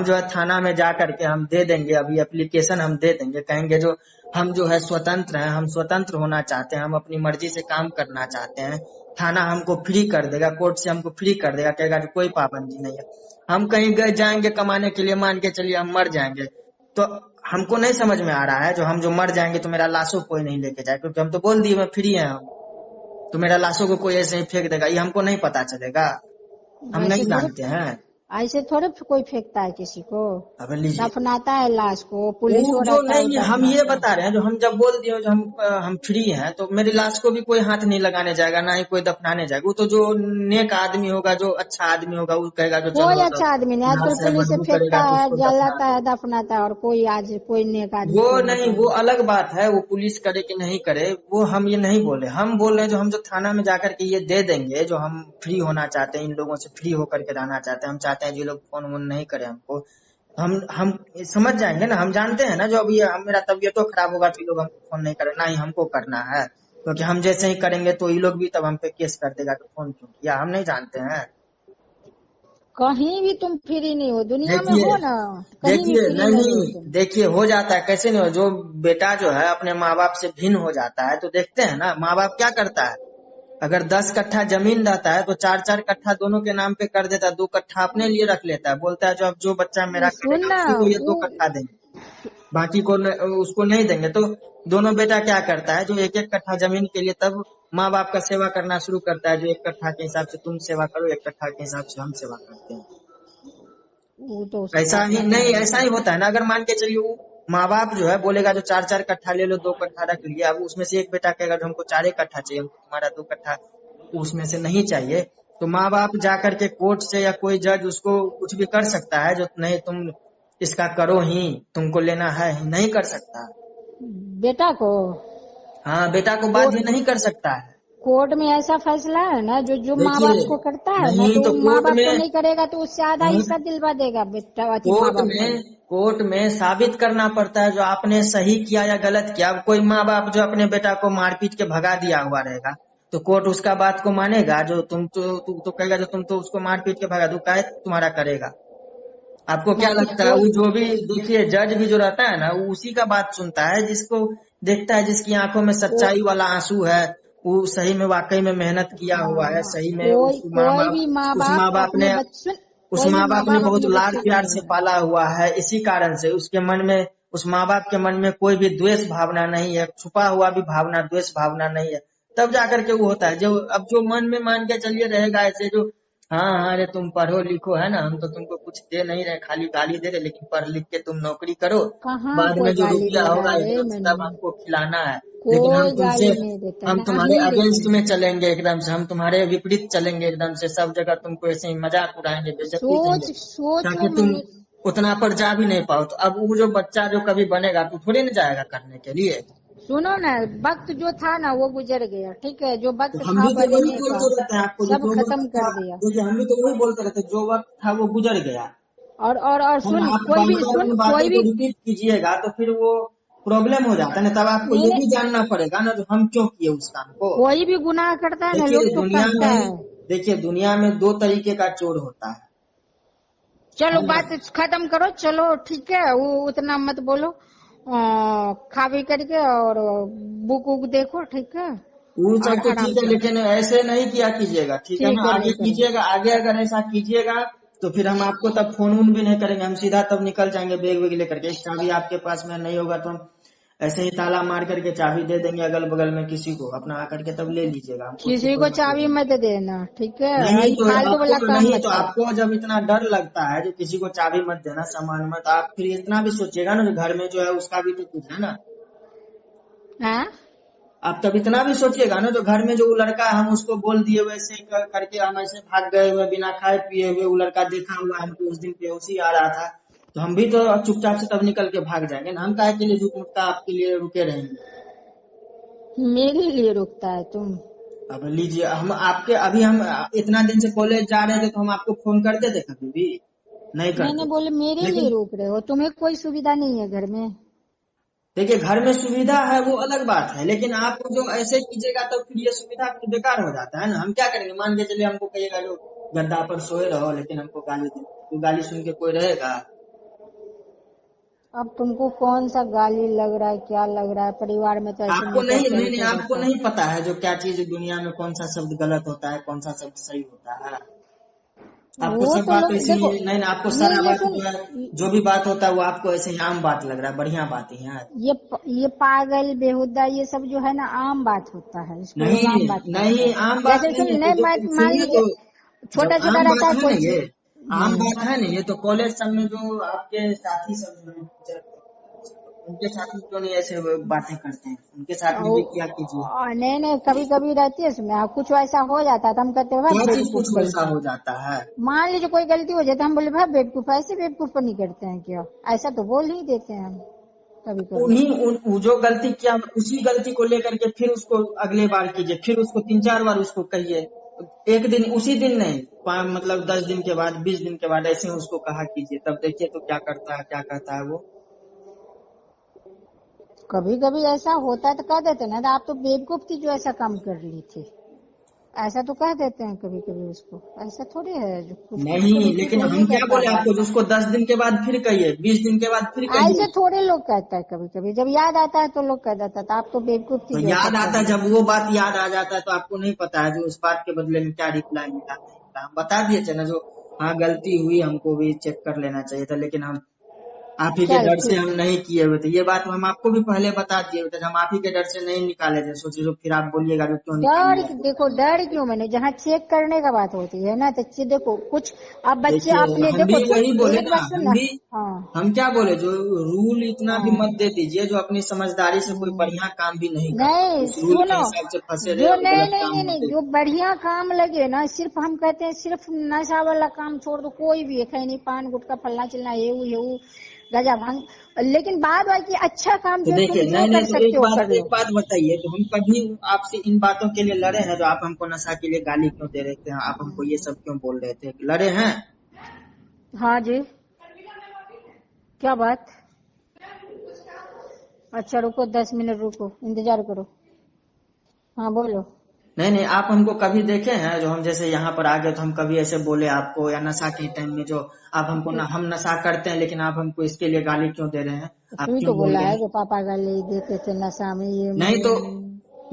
है थाना में जा करके हम दे देंगे, अभी एप्लीकेशन हम दे देंगे, कहेंगे जो हम जो है स्वतंत्र हैं, हम स्वतंत्र होना चाहते हैं, हम अपनी मर्जी से काम करना चाहते हैं, थाना हमको फ्री कर देगा, कोर्ट से हमको फ्री कर देगा, कहेगा कि कोई पाबंदी नहीं है। हम कहीं गए जाएंगे कमाने के लिए, मान के चलिए हम मर जाएंगे, तो हमको नहीं समझ में आ रहा है जो हम जो मर जाएंगे तो मेरा लाशों कोई नहीं लेके जाए, क्योंकि हम तो बोल दिए मैं फ्री है हम, तो मेरा लाशों को कोई ऐसे ही फेंक देगा, ये हमको नहीं पता चलेगा, हम वैसे नहीं थोड़े, जानते हैं। ऐसे थोड़े कोई फेंकता है किसी को, अब लीजिए, दफनाता है लाश को, वो पुलिस वो जो रहता है वो नहीं, हम ये दफनाता है। बता रहे हैं जो हम जब बोल दिए जो हम फ्री हैं, तो मेरी लाश को भी कोई हाथ नहीं लगाने जाएगा, ना ही कोई दफनाने जाएगा, वो तो जो नेक आदमी होगा, जो अच्छा आदमी होगा, वो कहेगा जो कोई चलो तो अच्छा आदमी नहीं, यहाँ आजकल से पुलिस से बदबू फेंकता करेगा तो है, उसको दफना जलाता दो। है, दफनाता है, और कोई आज कोई नेक आदमी वो कोई नहीं नहीं, वो करेगा। अलग बात है, वो पुलिस करे कि नहीं करे, वो हम ये नहीं बोले, हम बोल रहे हैं जो हम जो थाना में जाकर के ये दे देंगे, जो हम फ्री होना चाहते हैं, इन लोगों से फ्री होकर के रहना चाहते हैं, हम चाहते हैं जो लोग फोन वोन नहीं करे हमको, हम समझ जाएंगे ना, हम जानते हैं ना जो अभी मेरा तबीयत तो खराब होगा तो ये लोग हमको फोन नहीं करे, ना ही हमको करना है, क्योंकि हम जैसे ही करेंगे तो ये लोग भी तब हम पे केस कर देगा कि फोन क्यों किया, हम नहीं जानते हैं। कहीं भी तुम फ्री नहीं हो, दुनिया में देखिए, हो ना, कहीं भी देखिए फ्री नहीं नहीं, हो तुम। देखिए हो जाता है, कैसे नहीं हो, जो बेटा जो है अपने माँ बाप से भिन्न हो जाता है, तो देखते हैं ना माँ बाप क्या करता है, अगर 10 कट्ठा जमीन रहता है तो 4-4 कट्ठा दोनों के नाम पे कर देता है, 2 कट्ठा अपने लिए रख लेता है, बोलता है जो अब जो बच्चा मेरा सुन करेगा ना, उसी को ये 2 कट्ठा देंगे, बाकी को उसको नहीं देंगे, तो दोनों बेटा क्या करता है जो 1-1 कट्ठा जमीन के लिए तब माँ बाप का सेवा करना शुरू करता है, जो 1 कट्ठा के हिसाब से तुम सेवा करो, 1 कट्ठा के हिसाब से हम सेवा करते हैं। वो तो उसका ऐसा ही अपना नहीं, मर्जी ऐसा है। ही होता है ना, अगर मान के चलिए वो माँ बाप जो है बोलेगा जो 4-4 कट्ठा ले लो, 2 कट्ठा रख लिया, अब उसमें से एक बेटा कहेगा जो हमको 4 कट्ठा चाहिए, हमको तुम्हारा 2 कट्ठा उसमें से नहीं चाहिए, तो माँ बाप जाकर के कोर्ट से या कोई जज उसको कुछ भी कर सकता है, जो नहीं तुम इसका करो ही, तुमको लेना है ही, नहीं कर सकता। बेटा को हाँ, बेटा को बाध्य नहीं कर सकता है। कोर्ट में ऐसा फैसला है ना, जो जो माँ देखिए, बाप को करता है ना, नहीं तो तो माँ कोर्ट बाप को में नहीं करेगा तो उससे आधा हिस्सा दिलवा देगा बेटा अति माँ कोर्ट बाप को। में कोर्ट में साबित करना पड़ता है जो आपने सही किया या गलत किया। अब कोई माँ बाप जो अपने बेटा को मारपीट के भगा दिया हुआ रहेगा, तो कोर्ट उसका बात को मानेगा? जो तुम तो कहेगा जो तुम तो उसको मारपीट के भगा दो, काहे तुम्हारा करेगा? आपको क्या नहीं तो लगता है? कोई वो जो भी देखिए जज भी जो रहता है ना, वो उसी का बात सुनता है जिसको देखता है, जिसकी आंखों में को, सच्चाई वाला आंसू है, वो सही में वाकई में मेहनत किया हुआ है, हाँ, सही में कोई कोई भी माँ उस माँ बाप बाप अपने ने बच्चे उस कोई भी माँ माँ बाप ने बाप बहुत अपने लाड बच्चे को प्यार नहीं से मारे। पाला हुआ है, इसी कारण से उसके मन में, उस माँ बाप के मन में कोई भी द्वेष भावना नहीं है, छुपा हुआ भी भावना, द्वेष भावना नहीं है, तब जाकर के वो होता है। जो अब जो मन में मान के चलिए रहेगा ऐसे, जो हाँ हाँ अरे तुम पढ़ो लिखो है ना, हम तो तुमको कुछ दे नहीं रहे, खाली गाली दे रहे, लेकिन पढ़ लिख के तुम नौकरी करो, कहाँ बाद में कोई जो गाली रुपया दे रहा होगा है रे एकदम से तब मनु, हमको खिलाना है। लेकिन कोई गाली नहीं देता, हम तुम्हारे नहीं अगेंस्ट में देते। चलेंगे, एकदम से हम तुम्हारे विपरीत चलेंगे, एकदम से सब जगह तुमको ऐसे ही मजाक उड़ाएंगे, बेइज्जती देंगे, सोचो ताकि तुम मनु, उतना पर जा भी नहीं पाओ। तो अब वो जो बच्चा जो कभी बनेगा तो थोड़ी ना जाएगा करने के लिए। सुनो ना, वक्त जो था ना वो गुजर गया, ठीक है, जो तो वक्त हम था भी तो वही बनने का बोलते रहते हैं आपको, जो सब जो वक्त खत्म था, कर दिया। देखिए हम भी तो वही बोलते रहते हैं, जो वक्त था वो गुजर गया। और हम सुन, आप कोई बार भी बार सुन, उन बातों कोई को भी रिपीट कीजिएगा तो फिर वो प्रॉब्लम हो जाता है ना, तब आपको नहीं ये नहीं, भी जानना पड़ेगा ना जो हम क्यों किए उस काम को। कोई भी गुनाह करता है ना देखिए लोग तो दुनिया कहता में है। देखिए दुनिया में 2 तरीके का चोर होता चलो है ना? बात खत्म करो, चलो ठीक है, वो उतना मत बोलो, खा भी करके और बुक उक देखो, ठीक है, वो सब और तो आराम ठीक है, से। लेकिन ऐसे नहीं किया कीजिएगा, ठीक है ना? ठीक है, आगे नहीं करेंगे। कीजिएगा, आगे अगर ऐसा कीजिएगा तो फिर हम आपको तब फोन वोन भी नहीं करेंगे, हम सीधा तब निकल जाएंगे बैग वैग लेकर के। चाबी आपके पास में नहीं होगा तो हम ऐसे ही ताला मार करके चाबी दे देंगे अगल बगल में किसी को, अपना आकर के तब ले लीजिएगा, हमको उससे किसी कोई को मतलब चाबी नहीं। मत देना, ठीक है, नहीं ये तो फालतू वाला काम नहीं मत तो करो। आपको जब इतना डर लगता है जो किसी को चाबी मत देना सामान में, तो आप फिर इतना भी सोचिएगा ना जो घर में जो है उसका भी तो कुछ है ना। हाँ, आप तब इतना भी सोचिएगा ना जो घर में जो वो लड़का है, हम उसको बोल दिए वैसे करके हम ऐसे भाग गए हुए बिना खाए पिए हुए, वो लड़का देखा हुआ हमको उस दिन पे उसी आ रहा था, तो हम भी तो चुपचाप से तब निकल के भाग जाएंगे ना। हम काहे के लिए रुक रुकता आपके लिए रुके रहेंगे? मेरे लिए रुकता है तुम? अब लीजिए, हम आपके अभी हम इतना दिन से कॉलेज जा रहे थे तो हम आपको फोन करते थे कभी भी? नहीं मैंने करते थे। बोले मेरे लिए लेकिन रोक रहे हो, तुम्हें कोई सुविधा नहीं है घर में? देखिए घर में सुविधा है वो अलग बात है, लेकिन आप जो ऐसे कीजिएगा तो फिर ये सुविधा फिर बेकार हो जाता है ना। हम क्या करेंगे? मान के चलिए हमको कहिएगा लो गद्दा पर सोए रहो, लेकिन हमको गाली दे, तो गाली सुन के कोई रहेगा? अब तुमको कौन सा गाली लग रहा है, क्या लग रहा है? परिवार में तो ऐसे आपको मैटर नहीं नहीं नहीं चलते आपको रहता है। नहीं पता है जो क्या चीज दुनिया में कौन सा शब्द गलत होता है, कौन सा शब्द सही होता है? आपको वो सब तो बात लोग ऐसे ही देखो, नहीं ना, आपको सारा ये बात सुन, जो है, जो भी बात होता है वो आपको ऐसे ही आम बात लग रहा है, बढ़िया बात ही है। ये पागल बेहुदा ये सब जो है ना आम बात होता है, इसको लोग नहीं आम बात कहते नहीं हैं। आम बात जैसे नहीं सुन, है, तो नहीं जो मान सुनिए लीजिए तो छोटा जब छोटा आम रहता बात है है कोई ना ये, चीज। आम बात है ना ये, तो कॉलेज सब में जो आपके साथी सब जो हैं, टीचर, उनके साथ में क्यों नहीं ऐसे बातें करते हैं? उनके साथ में भी किया कीजिए। नहीं नहीं, कभी कभी रहती है इसमें, कुछ ऐसा हो जाता है तो हम कहते हैं भाई क्या चीज बेवकूफ कुछ कहीं वैसा का। हो जाता है? मान लीजिए कोई गलती हो जाती है, हम बोले भाई बेवकूफ, ऐसे बेवकूफ पर नहीं करते हैं क्या? ऐसा तो बोल ही देते हैं हम कभी कभी। वो जो गलती किया उसी गलती को लेकर के फिर उसको अगले बार कीजिए, फिर उसको 3-4 बार उसको कहिए। एक दिन उसी दिन नहीं, मतलब 10 दिन के बाद, 20 दिन के बाद ऐसे ही उसको कहा कीजिए, तब देखिए तो क्या करता है, क्या कहता है वो। कभी कभी ऐसा होता है तो कह देते ना, आप तो बेवकूफ थी जो ऐसा काम कर ली थी, ऐसा तो कह देते हैं कभी कभी उसको। ऐसा थोड़ी है, जो कुछ कुछ नहीं तो रिपीट लेकिन हम होइए क्या करता बोले है। आपको, जिसको 10 दिन के बाद फिर कहिए, 20 दिन के बाद फिर कहिए। ऐसे थोड़े लोग कहता है, कभी कभी जब याद आता है तो लोग कह देता था आप तो बेवकूफ थी तो जो ऐसा याद कर आता है, ली। जब वो बात याद आ जाता है तो आपको नहीं पता है जो उस बात के बदले में क्या रिप्लाई मिला नहीं मिला। हम बता दिए थे ना जो हाँ गलती हुई, हमको भी चेक कर लेना चाहिए था, लेकिन हम आप ही के चल डर से ठीक। हम नहीं किए हुए थे, ये बात हम आपको भी पहले बता दिए हुए थे, हम आप ही के डर से नहीं निकाले थे। सोचिए तो फिर आप बोलिएगा कि क्यों डर निकालिए। देखो, डर क्यों? मैंने जहाँ चेक करने का बात होती है ना, तो देखो कुछ अब बच्चे देखिए अपने हम भी देखो सुन, वही बोले एक ना, बात सुन हम ना। भी हाँ हम क्या बोले, जो रूल इतना भी हाँ। मत दे दीजिए जो अपनी समझदारी से कोई हम्म। बढ़िया काम भी नहीं करता, नहीं उस रूल के सुनो, हिसाब से फंसे रहे जो और नहीं गलत नहीं काम नहीं नहीं, होते। जो बढ़िया काम लगे ना, सिर्फ हम कहते हैं सिर्फ नशा वाला काम छोड़ दो, कोई भी है, खैनी पान गुटखा फलना चिलना ये वो गजा भांग, लेकिन बाद बाकी अच्छा काम तो जो देखिए, तुम जो नहीं नहीं, कर तो सकते हो कर एक लो। बात बताइए, तो हम कभी आपसे इन बातों के लिए लड़े हैं जो आप हमको नशा के लिए गाली क्यों दे रहे थे, आप हमको ये सब क्यों बोल रहे थे, लड़े हैं? हाँ जी, क्या बात? अच्छा रुको, 10 मिनट रुको, इंतजार करो। हाँ बोलो। नहीं नहीं, आप हमको कभी देखे हैं जो हम जैसे यहाँ पर आ गए तो हम कभी ऐसे बोले आपको, या नशा के टाइम में जो आप हमको हम नशा करते हैं लेकिन आप हमको इसके लिए गाली क्यों दे रहे हैं, तू आप ही तो क्यों बोल बोला रहे है हैं? कि पापा गाली देते थे नशा में ये नहीं तो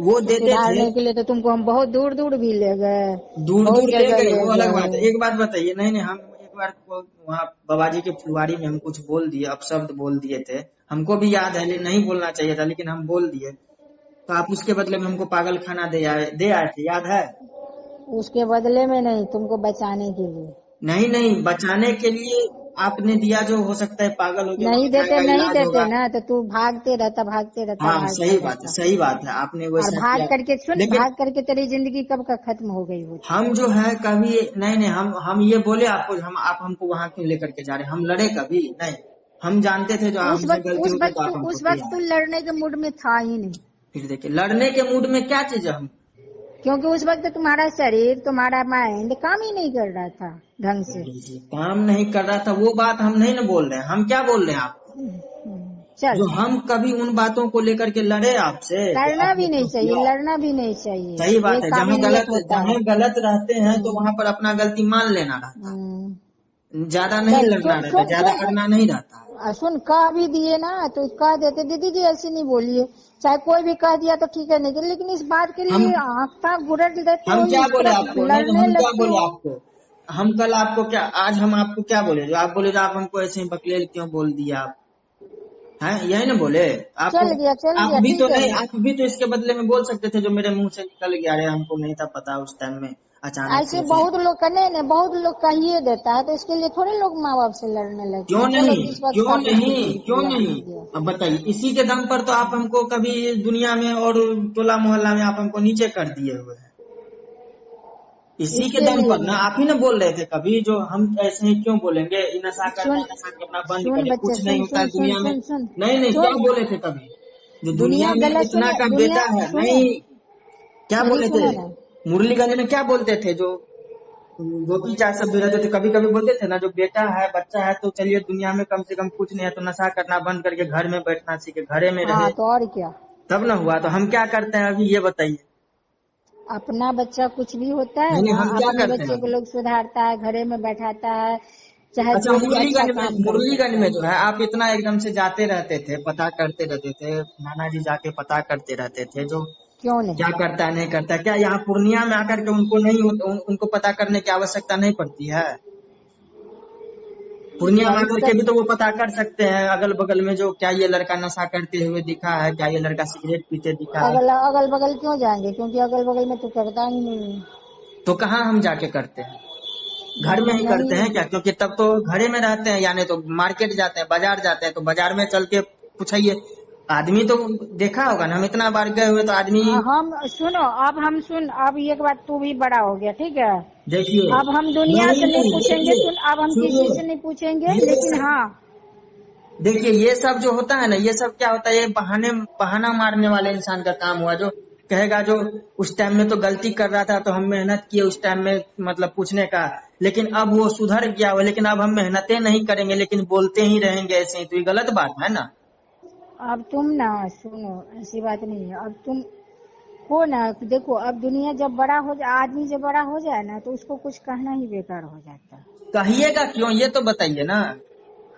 वो तो देते थे, सुधारने के लिए तो तुमको हम बहुत दूर दूर भी ले गए, दूर बहुत दूर ले जगह गए ले वो अलग बात है। गए। एक बात बताइए, नहीं नहीं, हम एक बार वहाँ बाबा जी के फुलवारी में हम कुछ बोल दिए, अपशब्द बोल दिए थे, हमको भी याद है, नहीं बोलना चाहिए था लेकिन हम बोल दिए, तो आप उसके बदले में हमको पागल खाना दे आए थे, याद है? उसके बदले में नहीं, तुमको बचाने के लिए। नहीं नहीं, बचाने के लिए आपने दिया, जो हो सकता है पागल हो गया, वहां जाएगा, नहीं इलाज देते होगा। ना, तो तू भागते रहता भागते रहता हाँ भागते सही बात है, रहता। सही बात है, आपने और वैसा भाग किया। करके सुन, लेकिन भाग करके तेरी जिंदगी कब का खत्म हो गई होती। हम जो है कभी नहीं नहीं, हम ये बोले आपको, हम आप हमको वहां क्यों लेकर के जा रहे हैं, हम लड़े कभी नहीं, हम जानते थे जो हमसे गलती होगी तो आप हमको उस वक्त किया। तू लड़ने के मूड में था ही नहीं, फिर देखिए, लड़ने के मूड में क्या चीज है हम। क्योंकि उस वक्त तुम्हारा शरीर तुम्हारा माइंड काम ही नहीं कर रहा था ढंग से। जी, काम नहीं कर रहा था, वो बात हम नहीं ना बोल रहे हैं, हम क्या बोल रहे हैं आप, चल, जो हम कभी उन बातों को लेकर के लड़े आपसे कि लड़ना आपने भी नहीं क्यों चाहिए, किया। लड़ना भी नहीं चाहिए, सही ये बात है, काबिलियत होता है। जहाँ गलत रहते हैं तो हम्म, वहां पर अपना गलती मान लेना रहता हम्म। है, ज्यादा नहीं चल लड़ना सुन रहता, सुन ज्यादा सुन, अड़ना नहीं रहता है। सुन कह भी दिए ना तो कह देते दीदी जी ऐसे नहीं बोलिए, चाहे कोई भी कह दिया तो ठीक है, नहीं लेकिन इस बात के हम लिए आँखा गुरज देते हो, हम क्या इस बोले तरफ आपको, नहीं तो लड़ने हम क्या लगते बोले हो। आपको, हम कल आपको क्या, आज हम आपको क्या बोले, जो आप बोले जो आप हमको ऐसे ही बकलेल क्यों बोल दिया आप, हैं यही ना बोले आप। चल आप गया भी तो ठीक है। नहीं, आप भी तो इसके बदले में बोल सकते थे जो मेरे मुंह से निकल गया, अरे हमको नहीं था पता उस टाइम में, अचानक से ऐसे फिर। बहुत लोग करने ने, बहुत लोग कहिए देता है, तो इसके लिए थोड़े लोग माँ बाप से लड़ने लगते क्यों हैं। चलो नहीं, जिस वक्त क्यों का कुछ नहीं, बीत क्यों गया नहीं, बीत गया। अब बताइए, इसी के दम पर तो आप हमको कभी दुनिया में और टोला मोहल्ला में आप हमको नीचे कर दिए हुए हैं, इसी के इसके दम लिए पर ना आप ही ना बोल रहे थे कभी, जो हम ऐसे ही क्यों बोलेंगे, ये नशा करना सुन, है, नशा करना बंद सुन करे, बच्चे, कुछ नहीं सुन होता सुन है सुन दुनिया में। सुन सुन नहीं नहीं, क्या सुन, बोले थे कभी, जो दुनिया दुनिया में गलत इतना सुने, का दुनिया बेटा है, सुनो, नहीं, क्या मेरी बोले थे, सुनो ना। मुरलीगंज में क्या बोलते थे, जो गोपी चाचा सब भी रहते थे, कभी कभी बोलते थे ना, जो बेटा है बच्चा है तो चलिए दुनिया में कम से कम कुछ नहीं है, तो नशा करना बंद करके घर में बैठना सीखे, घरे में हाँ रहे, तो और क्या, तब ना हुआ। तो हम क्या करते हैं अभी, ये बताइए। अपना बच्चा कुछ भी होता है नहीं नहीं, ना, हम क्या अपने करते हैं बच्चे को अभी। लोग सुधारता है, घरे में बैठाता है, चाहे अच्छा, जो भी अच्छा काम कर मुरलीगंज सकता में है। जो है आप इतना एकदम से जाते रहते थे, पता करते रहते थे, नाना जी जाके पता करते रहते थे, जो क्यों नहीं? क्या करता है नहीं करता है, क्या यहाँ पूर्णिया में आकर के उनको नहीं उनको पता करने की आवश्यकता नहीं पड़ती है? पूर्णिया में आकर के भी तो वो पता कर सकते हैं अगल बगल में, जो क्या ये लड़का नशा करते हुए दिखा है, क्या ये लड़का सिगरेट पीते दिखा है, अगल बगल क्यों जाएंगे, क्योंकि अगल बगल में तो करता ही नहीं है। तो कहाँ हम जाके करते हैं, घर में ही करते नहीं, हैं क्या, क्योंकि तब तो घरे में रहते हैं, यानी तो मार्केट जाते हैं, बाजार जाते हैं, तो बाजार में चल के पूछिए, आदमी तो देखा होगा ना, हम इतना बार गए हुए तो आदमी। हम सुनो, अब हम सुन, अब एक बात, तू भी बड़ा हो गया ठीक है, देखिए, अब हम दुनिया नहीं से नहीं नहीं, पूछेंगे, देखिए, सुन अब हम किसी सुनिए, से नहीं पूछेंगे, ये लेकिन सब हाँ देखिए, ये सब जो होता है ना, ये सब क्या होता है, ये बहाना मारने वाले इंसान का काम हुआ, जो कहेगा जो उस टाइम में तो गलती कर रहा था तो हम मेहनत किए उस टाइम में, मतलब पूछने का, लेकिन अब वो सुधर गया हो, लेकिन अब हम मेहनतें नहीं करेंगे लेकिन बोलते ही रहेंगे ऐसे ही, तो ये गलत बात है ना। अब तुम ना सुनो, ऐसी बात नहीं है, अब तुम को ना देखो, अब दुनिया जब बड़ा हो जाए, आदमी जब बड़ा हो जाए ना, तो उसको कुछ कहना ही बेकार हो जाता है। कहिएगा क्यों, ये तो बताइए ना।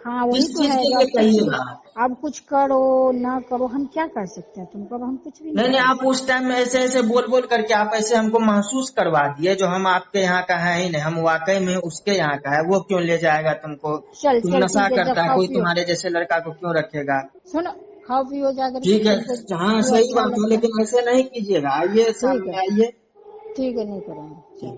हाँ वही किस तो चीज है। के जो लिए अब कुछ कहिएगा आप? अब कुछ करो ना करो, हम क्या कर सकते हैं तुमको, अब हम कुछ भी नहीं नहीं नहीं, कर आप उस टाइम में ऐसे ऐसे बोल बोल करके आप ऐसे हमको महसूस करवा दिए, जो हम आपके यहाँ का है ही नहीं, हम वाकई में उसके यहाँ का है। वो क्यों ले जाएगा तुमको? चल तुम चल नशा ठीक है, जब करता है, खाओ कोई पियो, तुम्हारे जैसे लड़का को क्यों रखेगा? सुनो, खाओ पियो जाकर के ठीक है, तुमको हाँ जो सही अच्छा बात है, लगता है। लेकिन ऐसे नहीं कीजिएगा। आइए ठीक सामने है, आइए। ठीक है, नहीं करेंगे, चल।